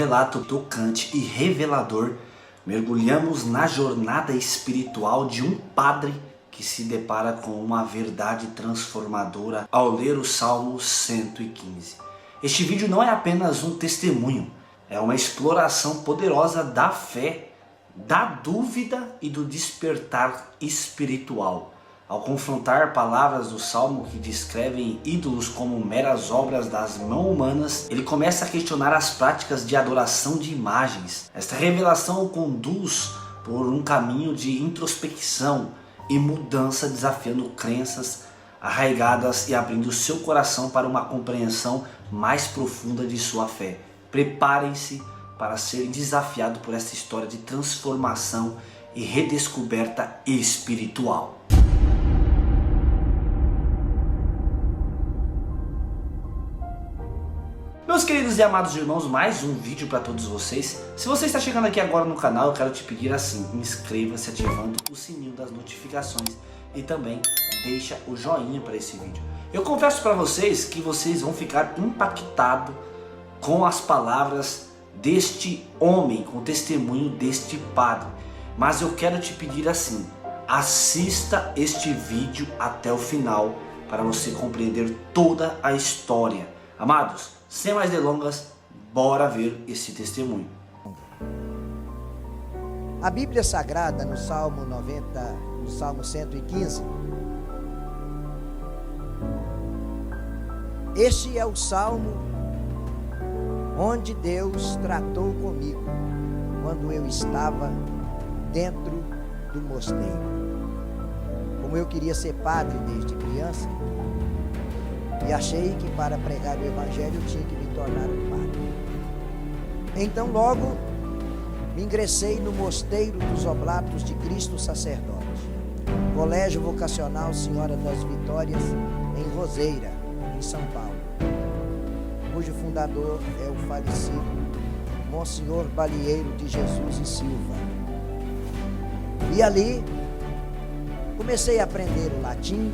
relato tocante e revelador, mergulhamos na jornada espiritual de um padre que se depara com uma verdade transformadora ao ler o Salmo 115. Este vídeo não é apenas um testemunho, é uma exploração poderosa da fé, da dúvida e do despertar espiritual. Ao confrontar palavras do Salmo que descrevem ídolos como meras obras das mãos humanas, ele começa a questionar as práticas de adoração de imagens. Esta revelação o conduz por um caminho de introspecção e mudança, desafiando crenças arraigadas e abrindo seu coração para uma compreensão mais profunda de sua fé. Preparem-se para serem desafiados por esta história de transformação e redescoberta espiritual. Meus queridos e amados irmãos, mais um vídeo para todos vocês. Se você está chegando aqui agora no canal, eu quero te pedir assim: inscreva-se ativando o sininho das notificações e também deixa o joinha para esse vídeo. Eu confesso para vocês que vocês vão ficar impactados com as palavras deste homem, com o testemunho deste padre. Mas eu quero te pedir assim: assista este vídeo até o final para você compreender toda a história. Amados, sem mais delongas, bora ver esse testemunho. A Bíblia Sagrada, no Salmo 115, este é o Salmo onde Deus tratou comigo quando eu estava dentro do mosteiro. Como eu queria ser padre desde criança, e achei que para pregar o Evangelho eu tinha que me tornar um padre. Então logo me ingressei no Mosteiro dos Oblatos de Cristo Sacerdote, Colégio Vocacional Senhora das Vitórias, em Roseira, em São Paulo, cujo fundador é o falecido Monsenhor Balieiro de Jesus e Silva. E ali comecei a aprender o latim,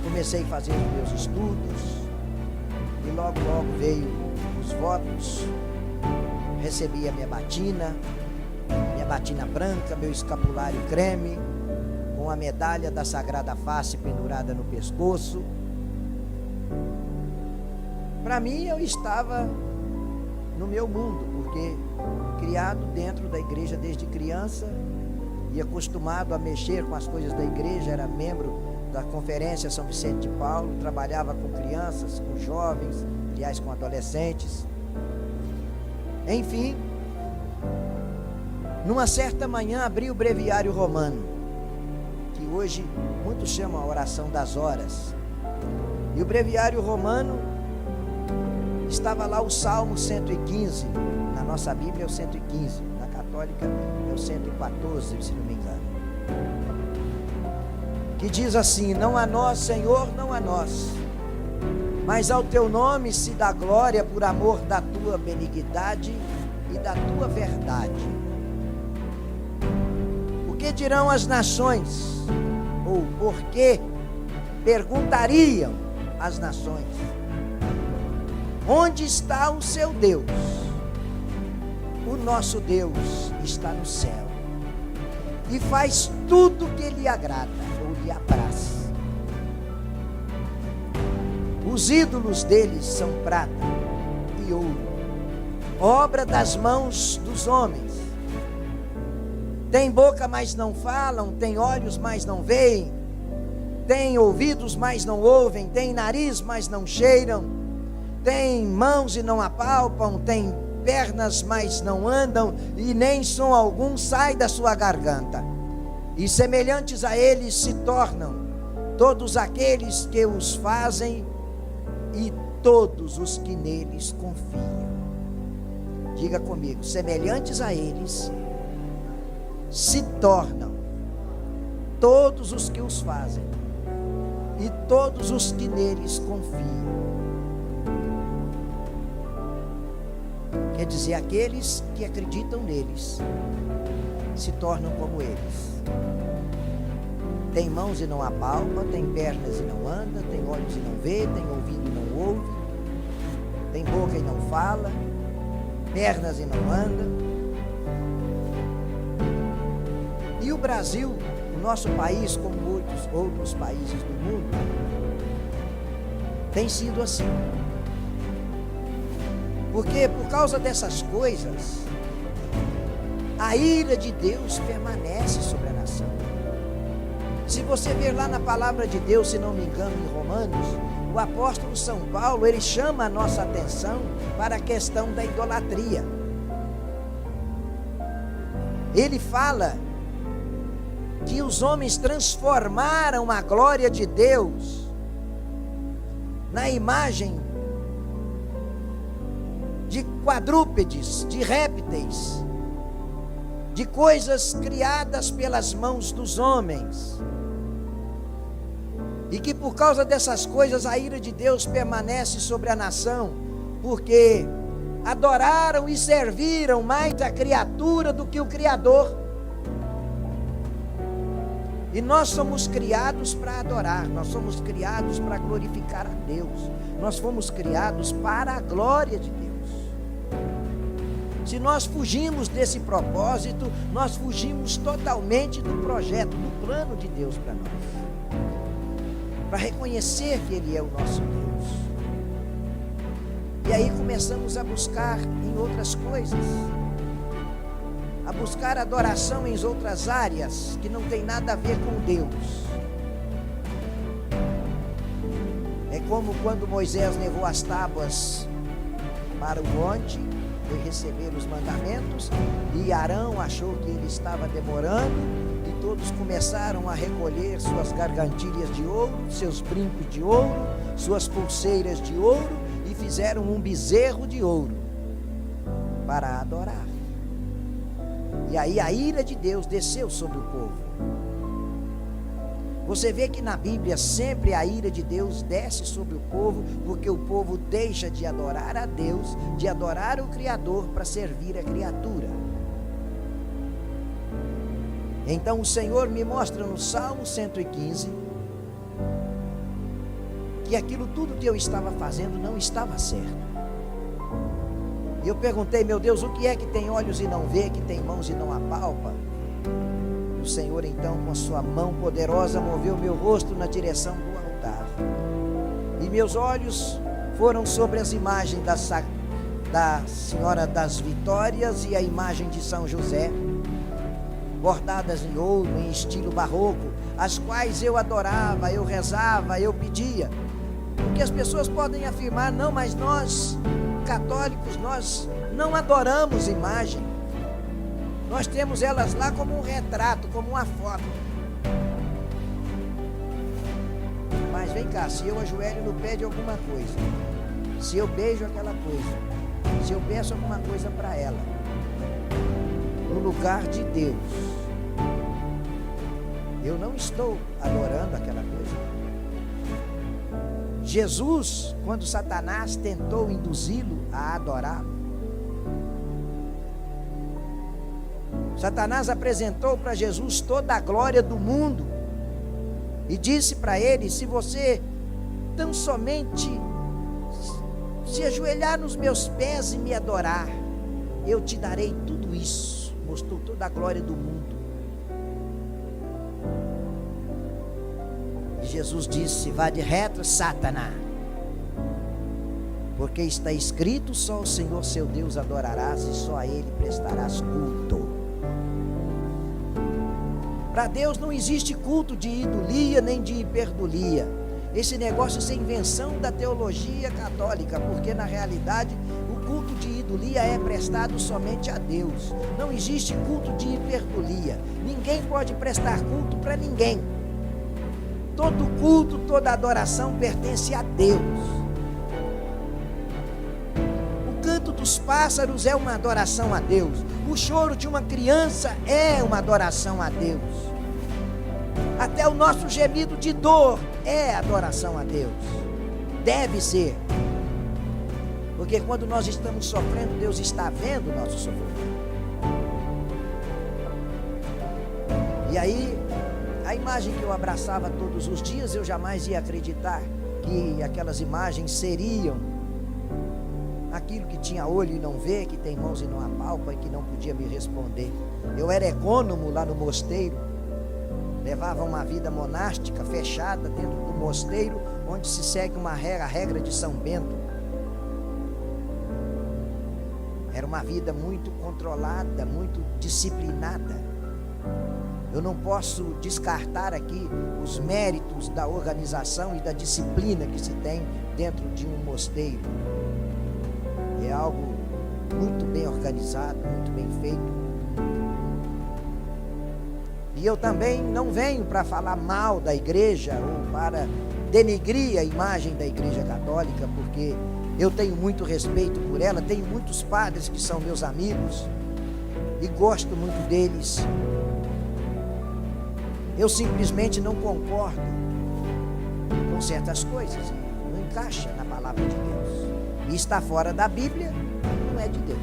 comecei a fazer os meus estudos e logo veio os votos, recebi a minha batina branca, meu escapulário creme, com a medalha da Sagrada Face pendurada no pescoço. Para mim, eu estava no meu mundo, porque criado dentro da igreja desde criança e acostumado a mexer com as coisas da igreja, era membro da Conferência São Vicente de Paulo, trabalhava com crianças, com jovens, aliás com adolescentes. Enfim, numa certa manhã abri o Breviário Romano, que hoje muitos chamam a oração das horas. E o Breviário Romano estava lá o Salmo 115, na nossa Bíblia é o 115, na católica é o 114, se não me engano. Que diz assim: não a nós, Senhor, não a nós, mas ao teu nome se dá glória por amor da tua benignidade e da tua verdade. O que dirão as nações? Ou por que perguntariam as nações? Onde está o seu Deus? O nosso Deus está no céu e faz tudo que lhe agrada ou lhe apraz. Os ídolos deles são prata e ouro, obra das mãos dos homens. Tem boca, mas não falam, tem olhos, mas não veem, tem ouvidos, mas não ouvem, tem nariz, mas não cheiram, tem mãos e não apalpam, tem pernas, mas não andam, e nem som algum sai da sua garganta. E semelhantes a eles se tornam todos aqueles que os fazem e todos os que neles confiam. Diga comigo: semelhantes a eles se tornam todos os que os fazem e todos os que neles confiam. Quer dizer, aqueles que acreditam neles se tornam como eles. Tem mãos e não apalpa, tem pernas e não anda, tem olhos e não vê, tem ouvido e não ouve, tem boca e não fala, pernas e não anda. E o Brasil, o nosso país, como muitos outros países do mundo, tem sido assim. Porque por causa dessas coisas, a ira de Deus permanece sobre a nação. Se você ver lá na palavra de Deus, se não me engano, em Romanos, o apóstolo São Paulo, ele chama a nossa atenção para a questão da idolatria. Ele fala que os homens transformaram a glória de Deus na imagem de quadrúpedes, de répteis, de coisas criadas pelas mãos dos homens. E que por causa dessas coisas a ira de Deus permanece sobre a nação, porque adoraram e serviram mais a criatura do que o Criador. E nós somos criados para adorar, nós somos criados para glorificar a Deus, nós fomos criados para a glória de Deus. Se nós fugimos desse propósito, nós fugimos totalmente do projeto, do plano de Deus para nós. Para reconhecer que Ele é o nosso Deus. E aí começamos a buscar em outras coisas, a buscar adoração em outras áreas que não tem nada a ver com Deus. É como quando Moisés levou as tábuas para o monte, foi receber os mandamentos, e Arão achou que ele estava demorando, e todos começaram a recolher suas gargantilhas de ouro, seus brincos de ouro, suas pulseiras de ouro, e fizeram um bezerro de ouro para adorar. E aí a ira de Deus desceu sobre o povo. Você vê que na Bíblia sempre a ira de Deus desce sobre o povo, porque o povo deixa de adorar a Deus, de adorar o Criador para servir a criatura. Então o Senhor me mostra no Salmo 115 que aquilo tudo que eu estava fazendo não estava certo. E eu perguntei: meu Deus, o que é que tem olhos e não vê, que tem mãos e não apalpa? O Senhor então, com a sua mão poderosa, moveu meu rosto na direção do altar, e meus olhos foram sobre as imagens da Senhora das Vitórias e a imagem de São José, bordadas em ouro, em estilo barroco, as quais eu adorava, eu rezava, eu pedia. Porque as pessoas podem afirmar: não, mas nós, católicos, nós não adoramos imagem. Nós temos elas lá como um retrato, como uma foto. Mas vem cá, se eu ajoelho no pé de alguma coisa, se eu beijo aquela coisa, se eu peço alguma coisa para ela, no lugar de Deus, eu não estou adorando aquela coisa. Jesus, quando Satanás tentou induzi-lo a adorá-lo, Satanás apresentou para Jesus toda a glória do mundo e disse para ele: se você tão somente se ajoelhar nos meus pés e me adorar, eu te darei tudo isso. Mostrou toda a glória do mundo. E Jesus disse: vá de reto, Satanás, porque está escrito: só o Senhor seu Deus adorarás e só a Ele prestarás culto. Para Deus não existe culto de idolia nem de hiperdulia. Esse negócio é invenção da teologia católica, porque na realidade o culto de idolia é prestado somente a Deus. Não existe culto de hiperdulia. Ninguém pode prestar culto para ninguém. Todo culto, toda adoração pertence a Deus. O canto dos pássaros é uma adoração a Deus. O choro de uma criança é uma adoração a Deus. Até o nosso gemido de dor é adoração a Deus. Deve ser. Porque quando nós estamos sofrendo, Deus está vendo o nosso sofrimento. E aí, a imagem que eu abraçava todos os dias, eu jamais ia acreditar que aquelas imagens seriam aquilo que tinha olho e não vê, que tem mãos e não apalpa e que não podia me responder. Eu era econômico lá no mosteiro, levava uma vida monástica fechada dentro do mosteiro, onde se segue a regra de São Bento. Era uma vida muito controlada, muito disciplinada. Eu não posso descartar aqui os méritos da organização e da disciplina que se tem dentro de um mosteiro. É algo muito bem organizado, muito bem feito. E eu também não venho para falar mal da igreja ou para denegrir a imagem da Igreja Católica, porque eu tenho muito respeito por ela, tenho muitos padres que são meus amigos e gosto muito deles. Eu simplesmente não concordo com certas coisas, não encaixa na palavra de Deus. E está fora da Bíblia, não é de Deus.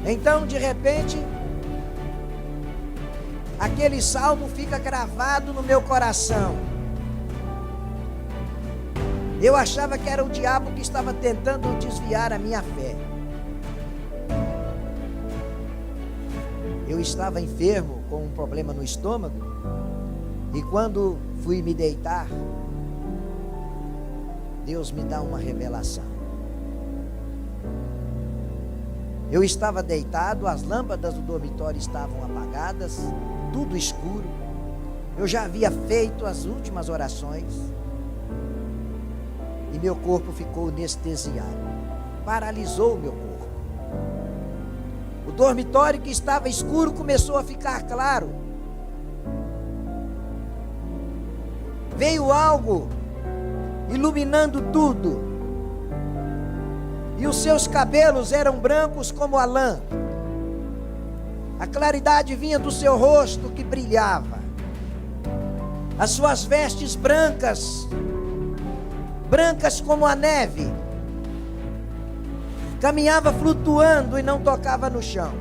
Então, de repente, aquele salmo fica gravado no meu coração. Eu achava que era o diabo que estava tentando desviar a minha fé. Eu estava enfermo com um problema no estômago, e quando fui me deitar, Deus me dá uma revelação. Eu estava deitado, as lâmpadas do dormitório estavam apagadas, tudo escuro. Eu já havia feito as últimas orações e meu corpo ficou anestesiado, paralisou o meu corpo. O dormitório que estava escuro começou a ficar claro. Veio algo iluminando tudo, e os seus cabelos eram brancos como a lã. A claridade vinha do seu rosto que brilhava. As suas vestes brancas, brancas como a neve. Caminhava flutuando e não tocava no chão.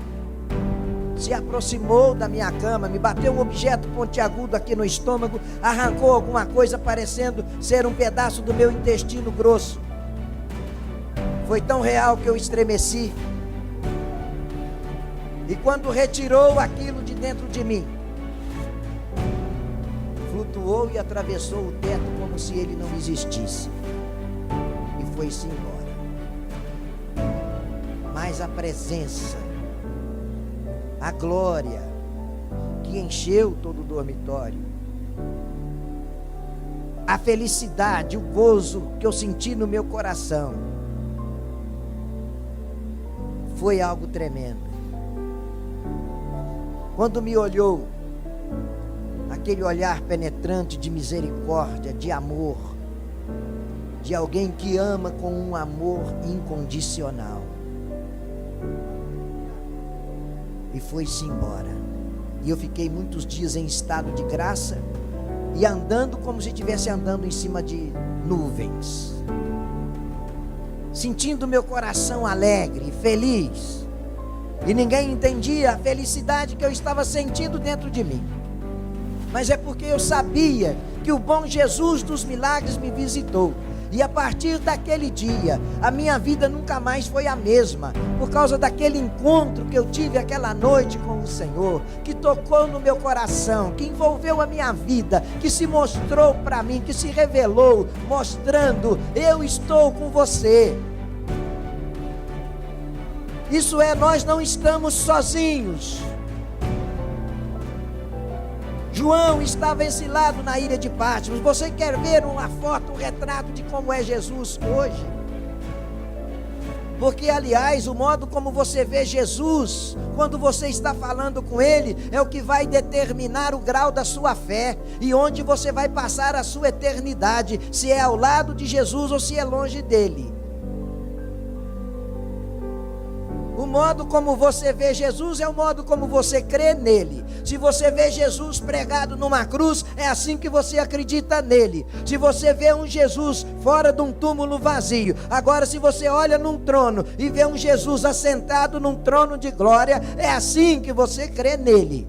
Se aproximou da minha cama, me bateu um objeto pontiagudo aqui no estômago, arrancou alguma coisa parecendo ser um pedaço do meu intestino grosso. Foi tão real que eu estremeci. E quando retirou aquilo de dentro de mim, flutuou e atravessou o teto como se ele não existisse. E foi-se embora. Mas a presença, a glória que encheu todo o dormitório, a felicidade, o gozo que eu senti no meu coração, foi algo tremendo. Quando me olhou, aquele olhar penetrante de misericórdia, de amor, de alguém que ama com um amor incondicional, e foi-se embora. E eu fiquei muitos dias em estado de graça e andando como se estivesse andando em cima de nuvens, sentindo meu coração alegre, feliz, e ninguém entendia a felicidade que eu estava sentindo dentro de mim. Mas é porque eu sabia que o bom Jesus dos milagres me visitou. E a partir daquele dia, a minha vida nunca mais foi a mesma, por causa daquele encontro que eu tive aquela noite com o Senhor, que tocou no meu coração, que envolveu a minha vida, que se mostrou para mim, que se revelou, mostrando: eu estou com você. Isso é, nós não estamos sozinhos. João estava exilado na ilha de Patmos. Você quer ver uma foto, um retrato de como é Jesus hoje? Porque, aliás, o modo como você vê Jesus, quando você está falando com Ele, é o que vai determinar o grau da sua fé e onde você vai passar a sua eternidade, se é ao lado de Jesus ou se é longe dele. O modo como você vê Jesus é o modo como você crê nele. Se você vê Jesus pregado numa cruz, é assim que você acredita nele. Se você vê um Jesus fora de um túmulo vazio, agora se você olha num trono e vê um Jesus assentado num trono de glória, é assim que você crê nele.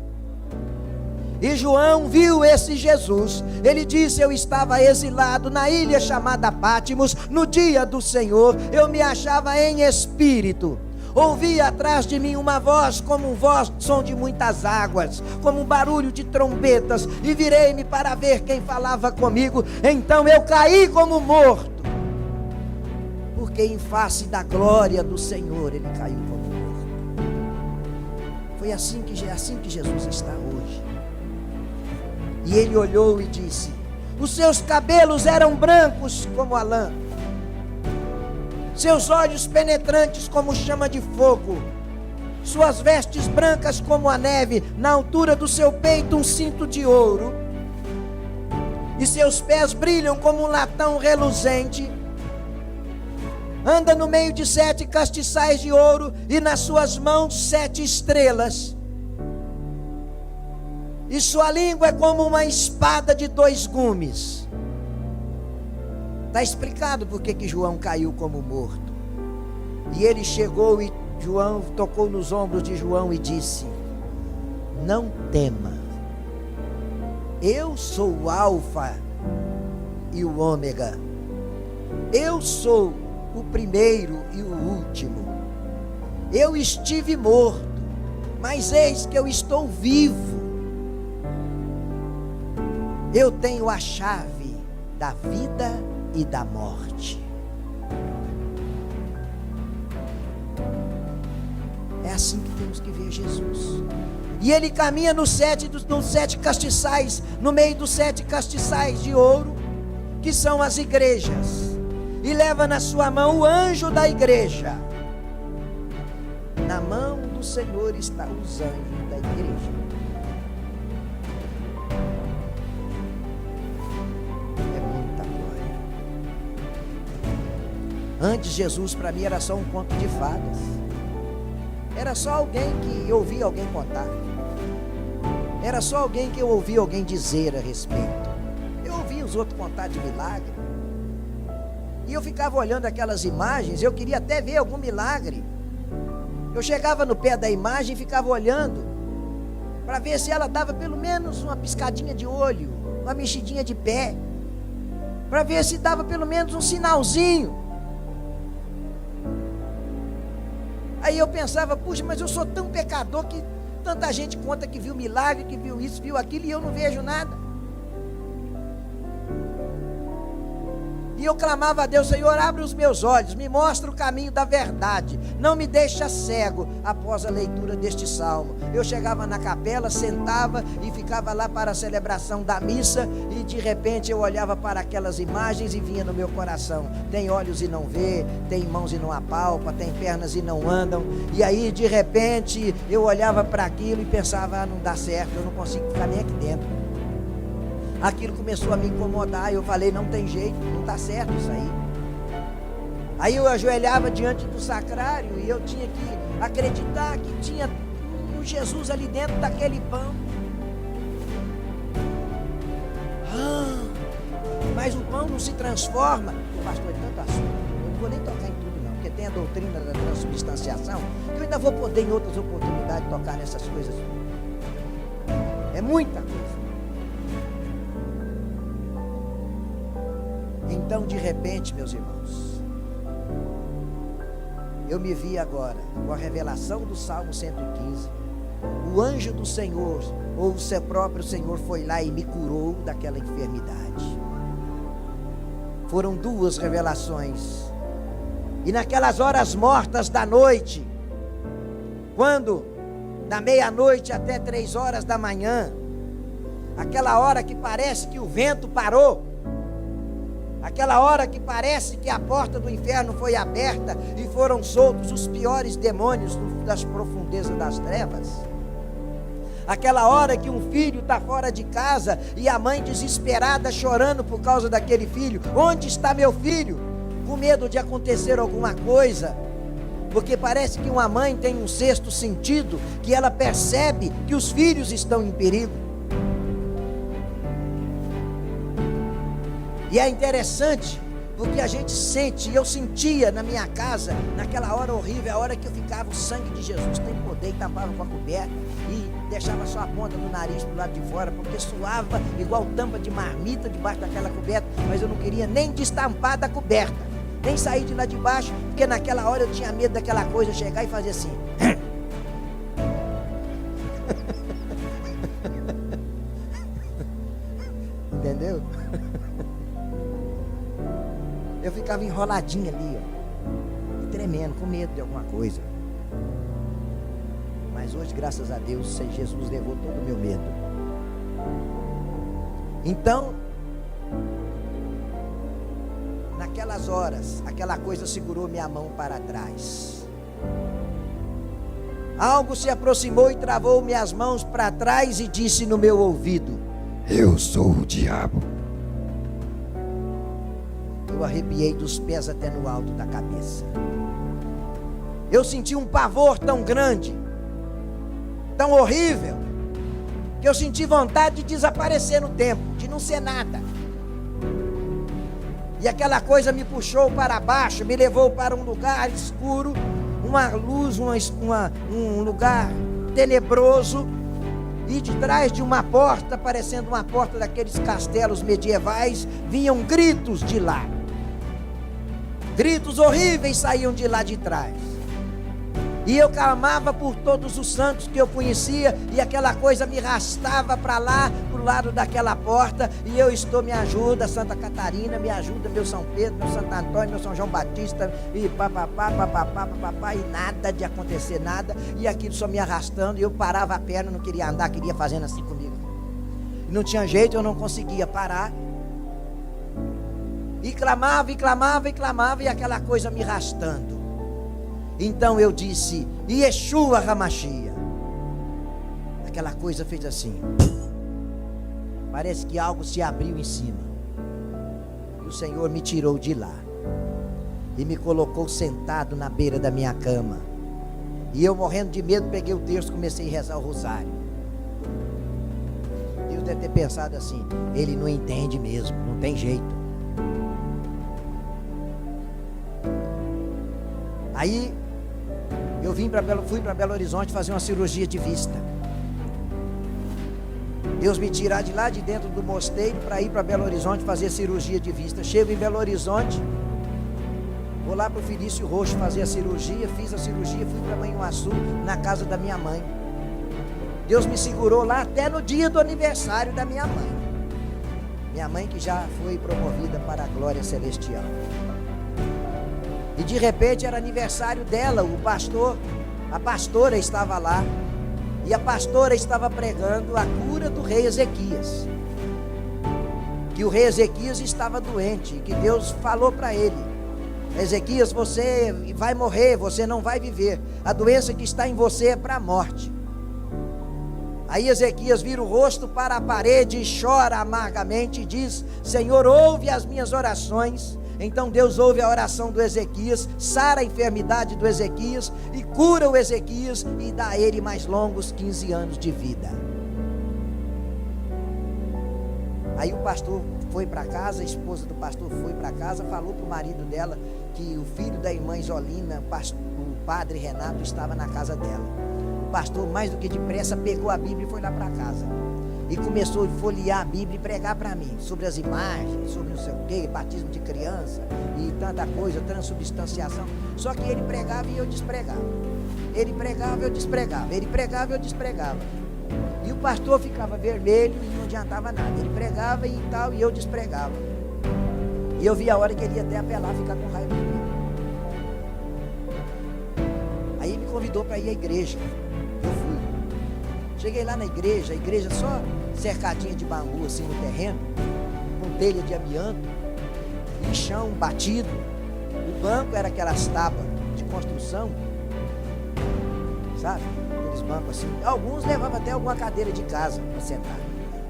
E João viu esse Jesus. Ele disse: eu estava exilado na ilha chamada Pátimos. No dia do Senhor eu me achava em espírito. Ouvi atrás de mim uma voz, como um voz, som de muitas águas, como um barulho de trombetas, e virei-me para ver quem falava comigo. Então eu caí como morto, porque em face da glória do Senhor ele caiu como morto. Foi assim que Jesus está hoje. E ele olhou e disse: os seus cabelos eram brancos como a lã, seus olhos penetrantes como chama de fogo, suas vestes brancas como a neve, na altura do seu peito um cinto de ouro, e seus pés brilham como um latão reluzente. Anda no meio de 7 castiçais de ouro, e nas suas mãos 7 estrelas. E sua língua é como uma espada de 2 gumes. Está explicado por que João caiu como morto. E ele chegou e João tocou nos ombros de João e disse: não tema, eu sou o Alfa e o Ômega, eu sou o primeiro e o último. Eu estive morto, mas eis que eu estou vivo. Eu tenho a chave da vida e da morte. É assim que temos que ver Jesus. E ele caminha nos 7 castiçais, no meio dos 7 castiçais de ouro, que são as igrejas, e leva na sua mão o anjo da igreja. Na mão do Senhor está os anjos da igreja. Antes, Jesus para mim era só um conto de fadas. Era só alguém que eu ouvia alguém contar. Era só alguém que eu ouvia alguém dizer a respeito. Eu ouvia os outros contar de milagre. E eu ficava olhando aquelas imagens, eu queria até ver algum milagre. Eu chegava no pé da imagem e ficava olhando, para ver se ela dava pelo menos uma piscadinha de olho, uma mexidinha de pé, para ver se dava pelo menos um sinalzinho. Aí eu pensava: puxa, mas eu sou tão pecador que tanta gente conta que viu milagre, que viu isso, viu aquilo, e eu não vejo nada. E eu clamava a Deus: Senhor, abre os meus olhos, me mostra o caminho da verdade, não me deixa cego. Após a leitura deste salmo, eu chegava na capela, sentava e ficava lá para a celebração da missa, e de repente eu olhava para aquelas imagens e vinha no meu coração: tem olhos e não vê, tem mãos e não apalpa, tem pernas e não andam. E aí de repente eu olhava para aquilo e pensava: ah, não dá certo, eu não consigo ficar nem aqui dentro. Aquilo começou a me incomodar. Eu falei: não tem jeito, não está certo isso aí. Aí eu ajoelhava diante do sacrário e eu tinha que acreditar que tinha um Jesus ali dentro daquele pão. Mas o pão não se transforma. O pastor, é tanto assunto, eu não vou nem tocar em tudo não, porque tem a doutrina da transubstanciação, que eu ainda vou poder em outras oportunidades tocar nessas coisas. É muita coisa. Então, de repente, meus irmãos, eu me vi agora com a revelação do Salmo 115. O anjo do Senhor, ou o seu próprio Senhor, foi lá e me curou daquela enfermidade. Foram 2 revelações. E naquelas horas mortas da noite, quando da meia-noite até 3 horas da manhã, aquela hora que parece que o vento parou, aquela hora que parece que a porta do inferno foi aberta e foram soltos os piores demônios das profundezas das trevas. Aquela hora que um filho está fora de casa e a mãe desesperada chorando por causa daquele filho. Onde está meu filho? Com medo de acontecer alguma coisa. Porque parece que uma mãe tem um 6º sentido, que ela percebe que os filhos estão em perigo. E é interessante, porque a gente sente, eu sentia na minha casa, naquela hora horrível, a hora que eu ficava, o sangue de Jesus tem poder, e tapava com a coberta, e deixava só a ponta do nariz pro lado de fora, porque suava igual tampa de marmita debaixo daquela coberta, mas eu não queria nem destampar da coberta, nem sair de lá de baixo, porque naquela hora eu tinha medo daquela coisa chegar e fazer assim. Entendeu? Eu ficava enroladinho ali, ó, e tremendo, com medo de alguma coisa. Mas hoje, graças a Deus, Jesus levou todo o meu medo. Então, naquelas horas, aquela coisa segurou minha mão para trás. Algo se aproximou e travou minhas mãos para trás e disse no meu ouvido: eu sou o diabo. Eu arrepiei dos pés até no alto da cabeça. Eu senti um pavor tão grande, tão horrível, que eu senti vontade de desaparecer no tempo, de não ser nada. E aquela coisa me puxou para baixo, me levou para um lugar escuro, uma luz, um lugar tenebroso. E de trás de uma porta, parecendo uma porta daqueles castelos medievais, vinham gritos de lá. Gritos horríveis saíam de lá de trás. E eu clamava por todos os santos que eu conhecia, e aquela coisa me arrastava para lá, para o lado daquela porta, e eu estou, me ajuda, Santa Catarina, me ajuda, meu São Pedro, meu Santo Antônio, meu São João Batista, e papapá, e nada de acontecer nada, e aquilo só me arrastando, e eu parava a perna, não queria andar, queria fazendo assim comigo. Não tinha jeito, eu não conseguia parar. E clamava, e aquela coisa me arrastando. Então eu disse: Yeshua Hamashia. Aquela coisa fez assim. Parece que algo se abriu em cima. E o Senhor me tirou de lá. E me colocou sentado na beira da minha cama. E eu, morrendo de medo, peguei o terço e comecei a rezar o rosário. Deus deve ter pensado assim: ele não entende mesmo, não tem jeito. Aí eu fui para Belo Horizonte fazer uma cirurgia de vista. Deus me tirar de lá de dentro do mosteiro para ir para Belo Horizonte fazer cirurgia de vista. Chego em Belo Horizonte, vou lá para o Felício Roxo fazer a cirurgia, fiz a cirurgia, fui para Manhuaçu, na casa da minha mãe. Deus me segurou lá até no dia do aniversário da minha mãe. Minha mãe que já foi promovida para a glória celestial. E de repente era aniversário dela, a pastora estava lá, e a pastora estava pregando a cura do rei Ezequias, que o rei Ezequias estava doente, que Deus falou para ele: Ezequias, você vai morrer, você não vai viver, a doença que está em você é para a morte. Aí Ezequias vira o rosto para a parede e chora amargamente e diz: Senhor, ouve as minhas orações. Então Deus ouve a oração do Ezequias, sara a enfermidade do Ezequias e cura o Ezequias e dá a ele mais longos 15 anos de vida. Aí o pastor foi para casa, a esposa do pastor foi para casa, falou para o marido dela que o filho da irmã Isolina, o padre Renato, estava na casa dela. O pastor, mais do que depressa, pegou a Bíblia e foi lá para casa. E começou a folhear a Bíblia e pregar para mim sobre as imagens, sobre não sei o que, batismo de criança e tanta coisa, transubstanciação. Só que ele pregava e eu despregava. Ele pregava e eu despregava. Ele pregava e eu despregava. E o pastor ficava vermelho e não adiantava nada. Ele pregava e tal, e eu despregava. E eu via a hora que ele ia até apelar, ficar com raiva de mim. Aí me convidou para ir à igreja. Eu fui. Cheguei lá na igreja, a igreja só cercadinha de bambu assim no terreno, com telha de amianto, e chão batido. O banco era aquelas tábuas de construção, sabe? Aqueles bancos assim. Alguns levavam até alguma cadeira de casa para sentar,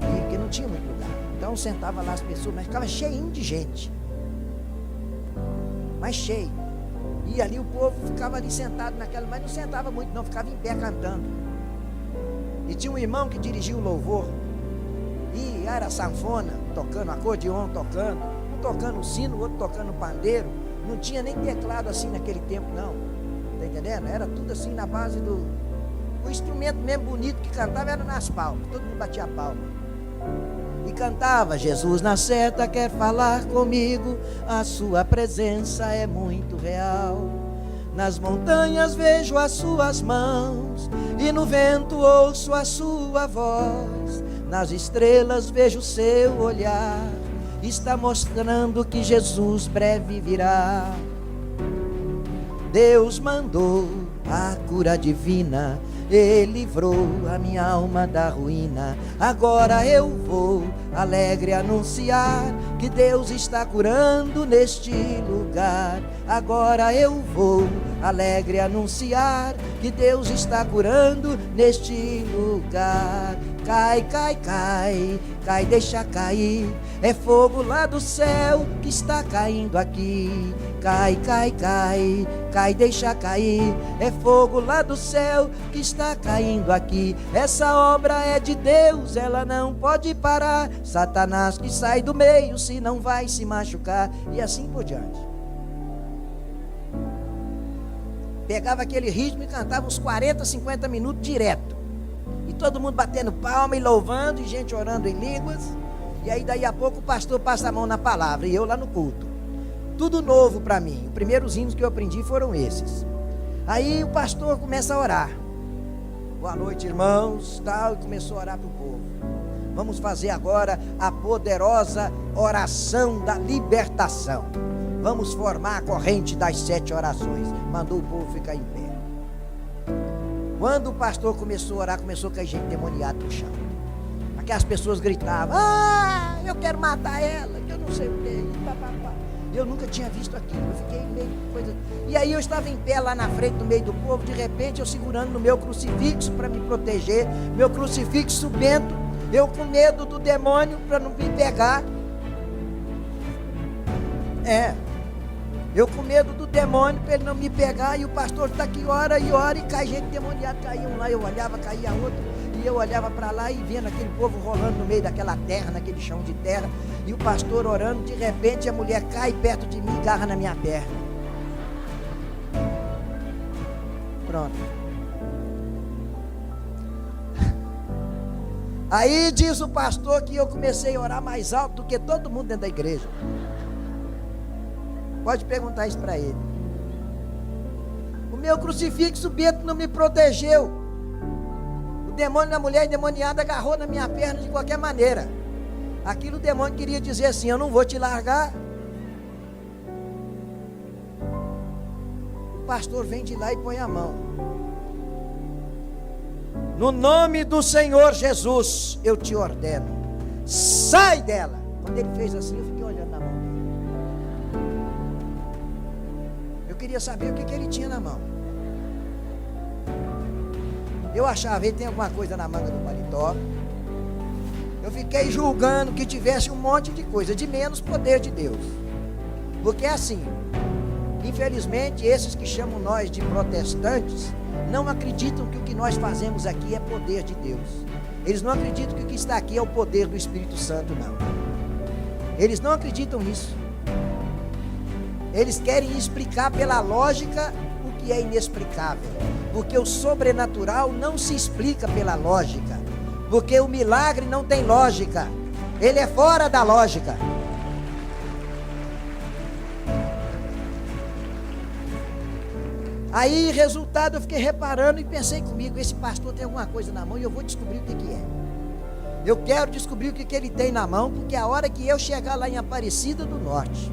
porque não tinha muito lugar. Então sentava lá as pessoas, mas ficava cheinho de gente. Mas cheio. E ali o povo ficava ali sentado naquela, mas não sentava muito não, ficava em pé cantando. E tinha um irmão que dirigia o louvor, e era sanfona tocando, acordeon tocando, um tocando sino, o outro tocando pandeiro. Não tinha nem teclado assim naquele tempo não, tá entendendo? Era tudo assim na base do O instrumento mesmo bonito que cantava era nas palmas. Todo mundo batia a palma. E cantava: Jesus na seta quer falar comigo, a sua presença é muito real. Nas montanhas vejo as suas mãos, e no vento ouço a sua voz. Nas estrelas vejo seu olhar, está mostrando que Jesus breve virá. Deus mandou a cura divina, Ele livrou a minha alma da ruína. Agora eu vou alegre anunciar que Deus está curando neste lugar. Agora eu vou alegre anunciar que Deus está curando neste lugar. Cai, cai, cai, cai, deixa cair. É fogo lá do céu que está caindo aqui. Cai, cai, cai, cai, deixa cair. É fogo lá do céu que está caindo aqui. Essa obra é de Deus, ela não pode parar. Satanás que sai do meio, se não vai se machucar. E assim por diante. Pegava aquele ritmo e cantava uns 40, 50 minutos direto. E todo mundo batendo palma e louvando, e gente orando em línguas. E aí daí a pouco o pastor passa a mão na palavra, e eu lá no culto. Tudo novo para mim. Os primeiros hinos que eu aprendi foram esses. Aí o pastor começa a orar. Boa noite, irmãos, tal, e começou a orar para o povo. Vamos fazer agora a poderosa oração da libertação. Vamos formar a corrente das 7 orações. Mandou o povo ficar em pé. Quando o pastor começou a orar, começou a cair gente demoniada no chão. Aquelas pessoas gritavam: ah, eu quero matar ela, que eu não sei o que. Eu nunca tinha visto aquilo, eu fiquei meio coisa. E aí eu estava em pé lá na frente, no meio do povo. De repente eu segurando no meu crucifixo para me proteger, meu crucifixo bento, eu com medo do demônio para não me pegar. Eu com medo do demônio para ele não me pegar. E o pastor está aqui, ora e ora, e cai gente demoniada. Caía um lá, eu olhava, caía outro. E eu olhava para lá e vendo aquele povo rolando no meio daquela terra, naquele chão de terra. E o pastor orando, de repente a mulher cai perto de mim e agarra na minha perna. Pronto. Aí diz o pastor que eu comecei a orar mais alto do que todo mundo dentro da igreja. Pode perguntar isso para ele. O meu crucifixo bento não me protegeu. O demônio da mulher endemoniada agarrou na minha perna de qualquer maneira. Aquilo o demônio queria dizer assim: eu não vou te largar. O pastor vem de lá e põe a mão. No nome do Senhor Jesus, eu te ordeno, sai dela. Quando ele fez assim, eu fiquei olhando na mão dele. Eu queria saber o que ele tinha na mão. Eu achava, ele tem alguma coisa na manga do paletó. Eu fiquei julgando que tivesse um monte de coisa, de menos poder de Deus. Porque é assim, infelizmente, esses que chamam nós de protestantes não acreditam que o que nós fazemos aqui é poder de Deus. Eles não acreditam que o que está aqui é o poder do Espírito Santo, não. Eles não acreditam nisso. Eles querem explicar pela lógica o que é inexplicável. Porque o sobrenatural não se explica pela lógica. Porque o milagre não tem lógica. Ele é fora da lógica. Aí, resultado, eu fiquei reparando e pensei comigo: esse pastor tem alguma coisa na mão e eu vou descobrir o que é. Eu quero descobrir o que ele tem na mão, porque a hora que eu chegar lá em Aparecida do Norte,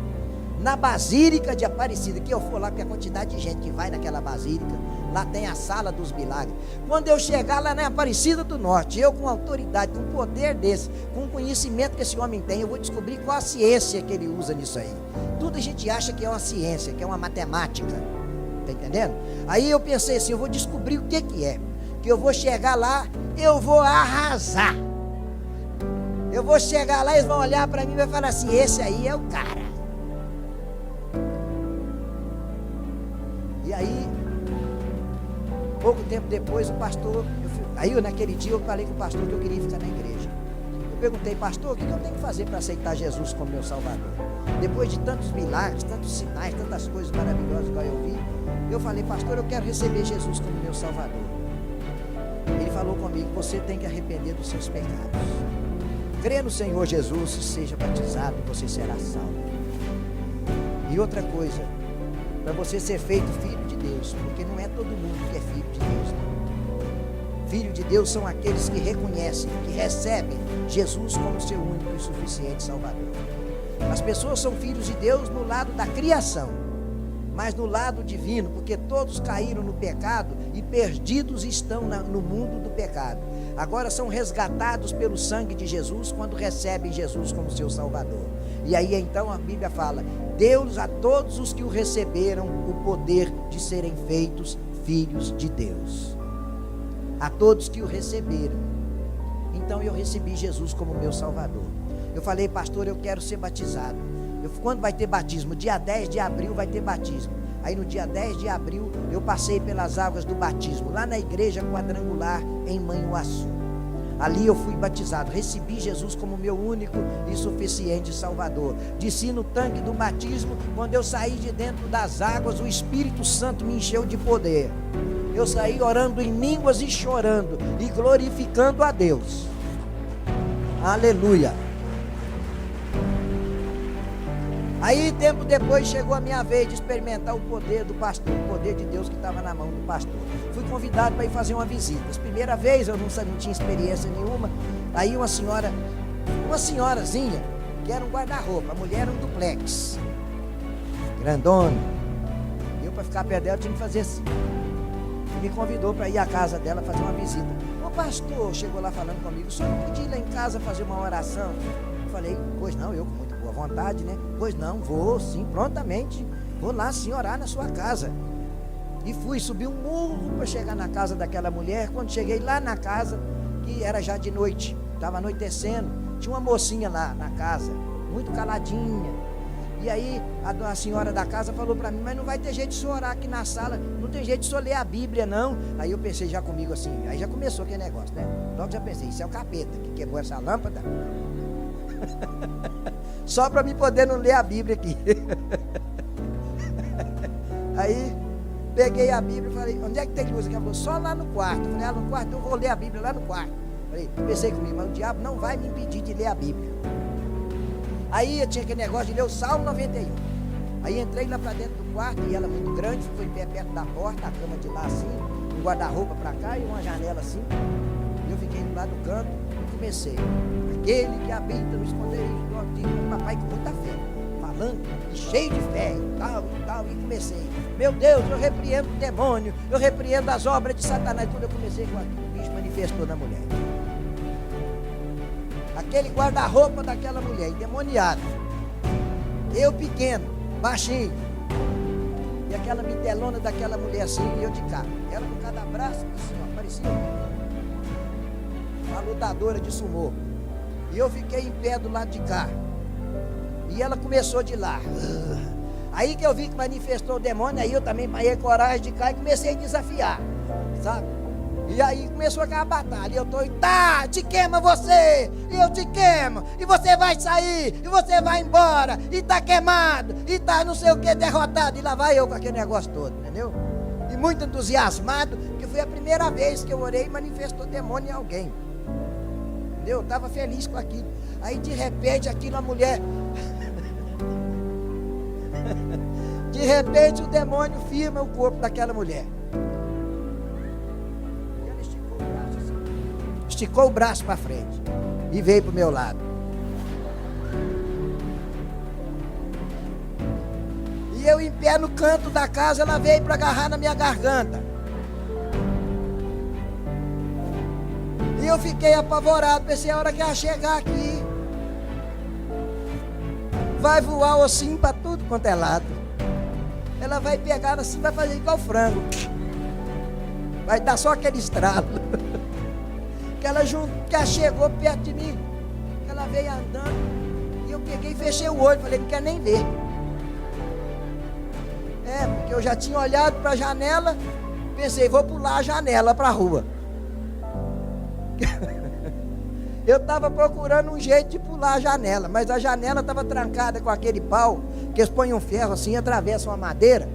na Basílica de Aparecida, que eu for lá, porque a quantidade de gente que vai naquela basílica, lá tem a sala dos milagres. Quando eu chegar lá na Aparecida do Norte, eu com autoridade, com poder desse, com o conhecimento que esse homem tem, eu vou descobrir qual a ciência que ele usa nisso aí. Tudo a gente acha que é uma ciência, que é uma matemática. Está entendendo? Aí eu pensei assim: eu vou descobrir o que é. Que eu vou chegar lá, eu vou arrasar. Eu vou chegar lá, eles vão olhar para mim e vão falar assim: esse aí é o cara. E aí, pouco tempo depois, o pastor, naquele dia eu falei com o pastor que eu queria ficar na igreja. Eu perguntei: pastor, o que eu tenho que fazer para aceitar Jesus como meu Salvador? Depois de tantos milagres, tantos sinais, tantas coisas maravilhosas que eu vi, eu falei: pastor, eu quero receber Jesus como meu Salvador. falou comigo: você tem que arrepender dos seus pecados. Crê no Senhor Jesus e seja batizado, e você será salvo. E outra coisa, para você ser feito filho de Deus, porque não é todo mundo que é filho de Deus, não. Filho de Deus são aqueles que reconhecem, que recebem Jesus como seu único e suficiente Salvador. As pessoas são filhos de Deus no lado da criação, mas no lado divino, porque todos caíram no pecado e perdidos estão no mundo do pecado. Agora são resgatados pelo sangue de Jesus quando recebem Jesus como seu Salvador. E aí então a Bíblia fala: deu-lhes a todos os que o receberam o poder de serem feitos filhos de Deus. A todos que o receberam. Então eu recebi Jesus como meu Salvador. Eu falei: pastor, eu quero ser batizado. Quando vai ter batismo? Dia 10 de abril vai ter batismo. Aí no dia 10 de abril eu passei pelas águas do batismo, lá na igreja quadrangular em Manhuaçu. Ali eu fui batizado, recebi Jesus como meu único e suficiente Salvador. Desci no tanque do batismo, quando eu saí de dentro das águas, o Espírito Santo me encheu de poder. Eu saí orando em línguas e chorando e glorificando a Deus. Aleluia. Aí, tempo depois, chegou a minha vez de experimentar o poder do pastor, o poder de Deus que estava na mão do pastor. Fui convidado para ir fazer uma visita. A primeira vez eu não tinha experiência nenhuma. Aí uma senhorazinha, que era um guarda-roupa, a mulher era um duplex, grandona. Eu, para ficar perto dela, tinha que fazer assim. Me convidou para ir à casa dela fazer uma visita. O pastor chegou lá falando comigo: o senhor não podia ir lá em casa fazer uma oração? Eu falei: pois não, eu com muito boa vontade, né? Pois não, vou sim, prontamente. Vou lá sim orar na sua casa. E fui subir um murro para chegar na casa daquela mulher. Quando cheguei lá na casa, que era já de noite, estava anoitecendo, tinha uma mocinha lá na casa, muito caladinha. E aí a senhora da casa falou para mim: mas não vai ter jeito de senhor orar aqui na sala, não tem jeito de senhor ler a Bíblia não. Aí eu pensei já comigo assim, aí já começou aquele negócio, né? Logo já pensei: isso é o capeta que quebrou essa lâmpada. Só para mim poder não ler a Bíblia aqui. Aí peguei a Bíblia e falei: onde é que tem luz aqui? Ela falou: só lá no quarto. Eu falei: no quarto? Eu vou ler a Bíblia lá no quarto. Pensei comigo: mas o diabo não vai me impedir de ler a Bíblia. Aí eu tinha aquele negócio de ler o Salmo 91. Aí entrei lá para dentro do quarto, e ela muito grande, ficou em pé perto da porta, a cama de lá assim, um guarda-roupa para cá e uma janela assim. E eu fiquei lá do canto e comecei: aquele que habita no esconderijo do Altíssimo, papai com muita fé, falando e cheio de fé e tal, e comecei: meu Deus, eu repreendo o demônio, eu repreendo as obras de Satanás. Tudo eu comecei com aquilo, o bicho manifestou na mulher. Aquele guarda-roupa daquela mulher, endemoniado. Eu pequeno, baixinho. E aquela mitelona daquela mulher assim, e eu de cá. Ela com cada braço, assim, ó, parecia uma lutadora de sumô. E eu fiquei em pé do lado de cá. E ela começou de lá. Aí que eu vi que manifestou o demônio, aí eu também paguei coragem de cá e comecei a desafiar, sabe? E aí começou aquela batalha, e eu tô, tá, te queima você, e eu te queimo, e você vai sair, e você vai embora, e tá queimado, e tá não sei o que, derrotado, e lá vai eu com aquele negócio todo, entendeu? E muito entusiasmado, que foi a primeira vez que eu orei e manifestou demônio em alguém, entendeu? Eu tava feliz com aquilo. Aí de repente aquilo, a mulher, de repente o demônio firma o corpo daquela mulher. Esticou o braço para frente e veio para o meu lado. E eu em pé no canto da casa, ela veio para agarrar na minha garganta. E eu fiquei apavorado, pensei: a hora que ela chegar aqui, vai voar ossinho para tudo quanto é lado. Ela vai pegar assim, vai fazer igual frango. Vai dar só aquele estralo. Que ela chegou perto de mim, que ela veio andando, e eu peguei e fechei o olho, falei: não quer nem ver. Porque eu já tinha olhado para a janela, pensei: vou pular a janela para a rua. Eu estava procurando um jeito de pular a janela, mas a janela estava trancada com aquele pau, que eles põem um ferro assim, atravessam a madeira.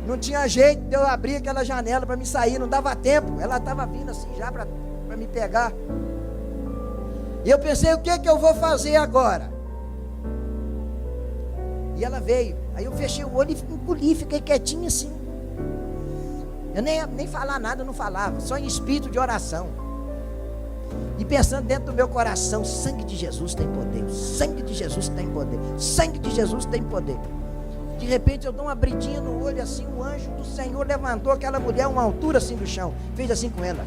Não tinha jeito de eu abrir aquela janela para me sair, não dava tempo, ela estava vindo assim já para me pegar. E eu pensei, o que eu vou fazer agora? E ela veio. Aí eu fechei o olho e engoli, fiquei quietinho assim. Eu nem falar nada, eu não falava, só em espírito de oração. E pensando dentro do meu coração, sangue de Jesus tem poder, o sangue de Jesus tem poder, o sangue de Jesus tem poder. De repente eu dou uma abridinha no olho assim, o anjo do Senhor levantou aquela mulher uma altura assim do chão, fez assim com ela,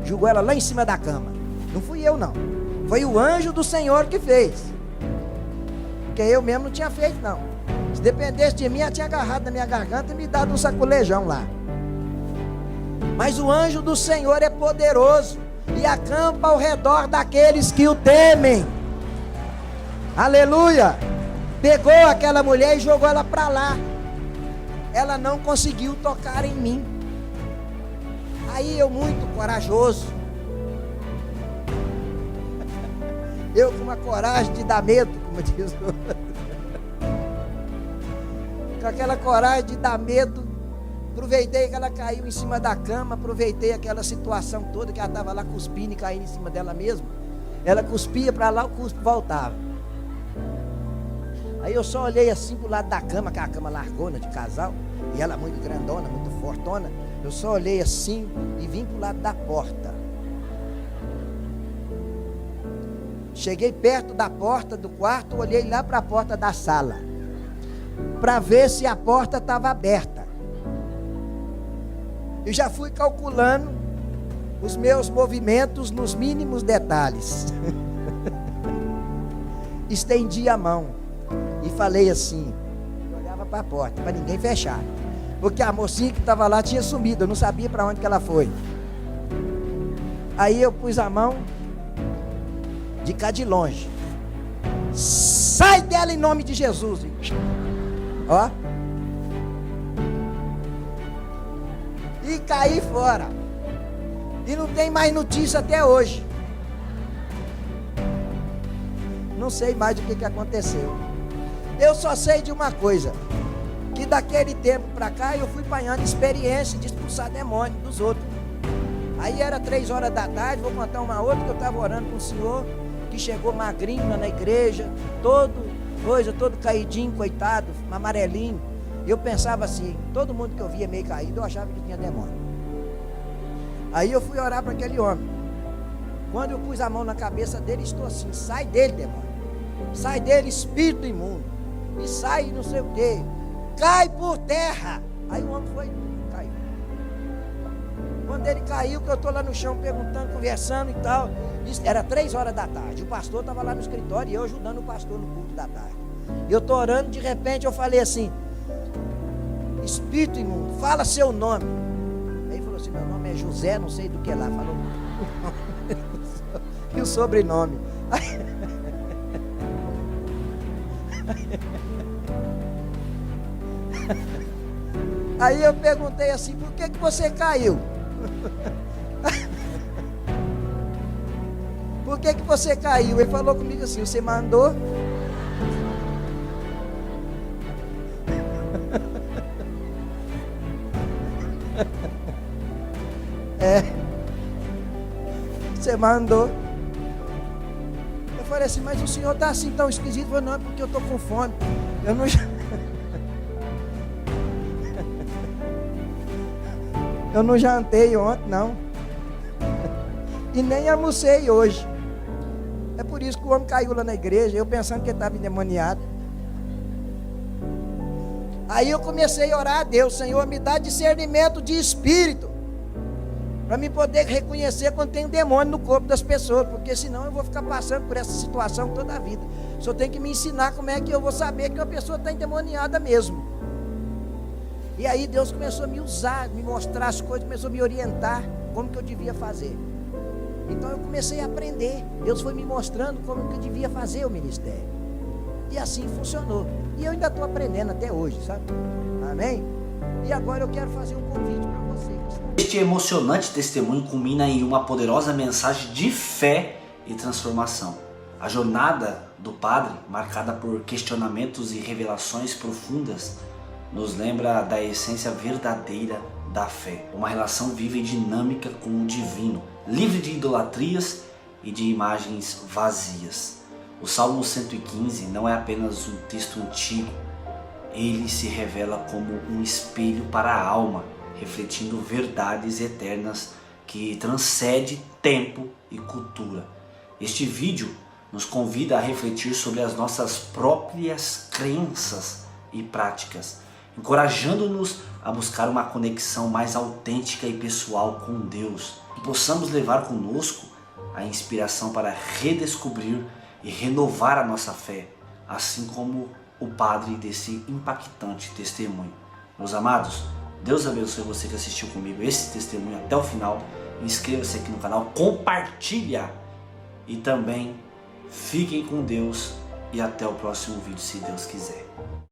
jogou ela lá em cima da cama. Não fui eu não, foi o anjo do Senhor que fez, porque eu mesmo não tinha feito não. Se dependesse de mim, ela tinha agarrado na minha garganta e me dado um sacolejão lá. Mas o anjo do Senhor é poderoso e acampa ao redor daqueles que o temem. Aleluia! Pegou aquela mulher e jogou ela para lá. Ela não conseguiu tocar em mim. Aí eu, muito corajoso, eu com uma coragem de dar medo, como diz o outro, com aquela coragem de dar medo, aproveitei que ela caiu em cima da cama, aproveitei aquela situação toda que ela estava lá cuspindo e caindo em cima dela mesma. Ela cuspia para lá, o cuspe voltava. Aí eu só olhei assim pro lado da cama, que é a cama largona de casal, e ela muito grandona, muito fortona. Eu só olhei assim e vim pro lado da porta. Cheguei perto da porta do quarto, olhei lá para a porta da sala, para ver se a porta estava aberta. Eu já fui calculando os meus movimentos nos mínimos detalhes. Estendi a mão e falei assim, eu olhava para a porta, para ninguém fechar, porque a mocinha que estava lá tinha sumido, eu não sabia para onde que ela foi. Aí eu pus a mão de cá de longe, sai dela em nome de Jesus, ó, e caí fora, e não tem mais notícia até hoje. Não sei mais do que aconteceu. Eu só sei de uma coisa, que daquele tempo para cá eu fui apanhando experiência de expulsar demônio dos outros. Aí era 3 horas da tarde, vou contar uma outra, que eu estava orando com o senhor, que chegou magrinho lá na igreja, todo caidinho, coitado, amarelinho. Eu pensava assim, todo mundo que eu via meio caído, eu achava que tinha demônio. Aí eu fui orar para aquele homem. Quando eu pus a mão na cabeça dele, estou assim, sai dele, demônio. Sai dele, espírito imundo. E sai não sei o que. Cai por terra. Aí o homem foi, caiu. Quando ele caiu, que eu estou lá no chão perguntando, conversando e tal. Era 3 horas da tarde. O pastor estava lá no escritório e eu ajudando o pastor no culto da tarde. Eu estou orando, de repente eu falei assim, espírito imundo, fala seu nome. Aí ele falou assim, meu nome é José, não sei do que lá. Falou e o sobrenome. Aí eu perguntei assim, por que você caiu? Por que você caiu? Ele falou comigo assim, você mandou? Você mandou. Eu falei assim, mas o senhor está assim tão esquisito. Eu falei, não, é porque eu estou com fome. Eu não... eu não jantei ontem, não. E nem almocei hoje. É por isso que o homem caiu lá na igreja, eu pensando que ele estava endemoniado. Aí eu comecei a orar a Deus, Senhor, me dá discernimento de espírito, para me poder reconhecer quando tem um demônio no corpo das pessoas, porque senão eu vou ficar passando por essa situação toda a vida. O Senhor tem que me ensinar como é que eu vou saber que uma pessoa está endemoniada mesmo. E aí Deus começou a me usar, me mostrar as coisas, começou a me orientar como que eu devia fazer. Então eu comecei a aprender. Deus foi me mostrando como que eu devia fazer o ministério. E assim funcionou. E eu ainda estou aprendendo até hoje, sabe? Amém? E agora eu quero fazer um convite para você. Este emocionante testemunho culmina em uma poderosa mensagem de fé e transformação. A jornada do padre, marcada por questionamentos e revelações profundas, nos lembra da essência verdadeira da fé. Uma relação viva e dinâmica com o divino, livre de idolatrias e de imagens vazias. O Salmo 115 não é apenas um texto antigo, ele se revela como um espelho para a alma, refletindo verdades eternas que transcende tempo e cultura. Este vídeo nos convida a refletir sobre as nossas próprias crenças e práticas, encorajando-nos a buscar uma conexão mais autêntica e pessoal com Deus. Que possamos levar conosco a inspiração para redescobrir e renovar a nossa fé, assim como o padre desse impactante testemunho. Meus amados, Deus abençoe você que assistiu comigo esse testemunho até o final. Inscreva-se aqui no canal, compartilha e também fiquem com Deus e até o próximo vídeo, se Deus quiser.